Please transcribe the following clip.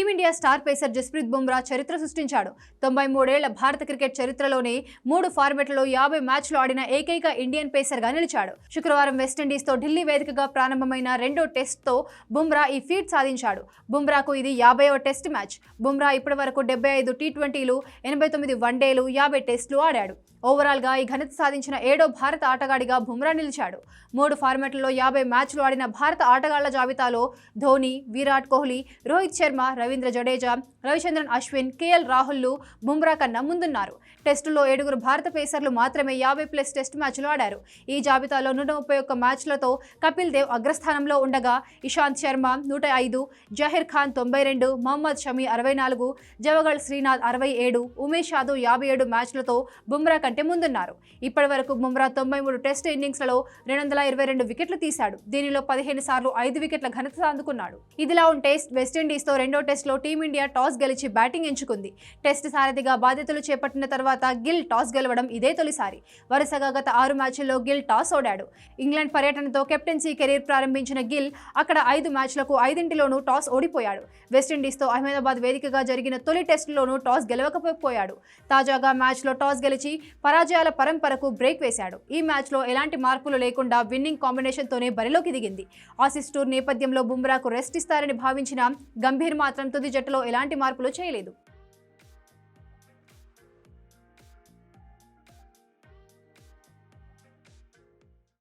Team India star pacer Jasprit Bumrah చరిత్ర సృష్టించాడు. 93 ఏళ్ల భారత క్రికెట్ చరిత్రలోనే 3 ఫార్మాట్లలో 50 మ్యాచ్లు ఆడిన ఏకైక ఇండియన్ పేసర్గా నిలిచాడు. శుక్రవారం వెస్టిండీస్తో ఢిల్లీ వేదికగా ప్రారంభమైన రెండో టెస్ట్తో బుమ్రా ఈ ఫీట్ సాధించాడు. బుమ్రాకు ఇది 50వ టెస్ట్ మ్యాచ్. బుమ్రా ఇప్పటివరకు 75 టీ20లు, 89 వన్డేలు, 50 టెస్టులు ఆడాడు. ఓవరాల్గా ఈ ఘనత సాధించిన 7వ భారత ఆటగాడిగా బుమ్రా నిలిచాడు. 3 ఫార్మాట్లలో 50 మ్యాచ్లు ఆడిన భారత ఆటగాళ్ల జాబితాలో ధోని, విరాట్ కోహ్లీ, రోహిత్ శర్మ, రవీంద్ర జడేజా, రవిచంద్రన్ అశ్విన్, కేఎల్ రాహుల్లు బుమ్రా కన్నా ముందున్నారు. టెస్టులో 7 భారత పేసర్లు మాత్రమే 50+ టెస్ట్ మ్యాచ్లు ఆడారు. ఈ జాబితాలో 131 మ్యాచ్లతో కపిల్ దేవ్ అగ్రస్థానంలో ఉండగా ఇషాంత్ శర్మ 105, జహీర్ ఖాన్ 92, మహమ్మద్ షమి 64, జవగళ్ శ్రీనాథ్ 67, ఉమేష్ యాదవ్ 57 మ్యాచ్లతో బుమ్రా కంటే ముందున్నారు. ఇప్పటి వరకు బుమ్రా 93 టెస్ట్ ఇన్నింగ్స్లలో 222 వికెట్లు తీశాడు. దీనిలో 15 సార్లు 5 వికెట్ల ఘనత అందుకున్నాడు. ఇదిలా ఉంటే వెస్టిండీస్తో రెండో టెస్టులో టీమిండియా టాస్ గెలిచి బ్యాటింగ్ ఎంచుకుంది. టెస్ట్ సారథిగా బాధ్యతలు చేపట్టిన తర్వాత గిల్ టాస్ గెలవడం ఇదే తొలిసారి. వరుసగా గత 6 మ్యాచ్ల్లో గిల్ టాస్ ఓడాడు. ఇంగ్లాండ్ పర్యటనతో కెప్టెన్సీ కెరీర్ ప్రారంభించిన గిల్ అక్కడ 5 మ్యాచ్లకు 5ంటిలోనూ టాస్ ఓడిపోయాడు. వెస్టిండీస్తో అహ్మదాబాద్ వేదికగా జరిగిన తొలి టెస్టులోనూ టాస్ గెలవకపోయాడు. తాజాగా మ్యాచ్లో టాస్ గెలిచి పరాజయాల పరంపరకు బ్రేక్ వేశాడు. ఈ మ్యాచ్లో ఎలాంటి మార్పులు లేకుండా విన్నింగ్ కాంబినేషన్తోనే బరిలోకి దిగింది. ఆసీస్ టూర్ నేపథ్యంలో బుమ్రాకు రెస్ట్ ఇస్తారని భావించిన గంభీర్ మాత్రం తుది జట్టులో ఎలాంటి మార్పులు చేయలేదు.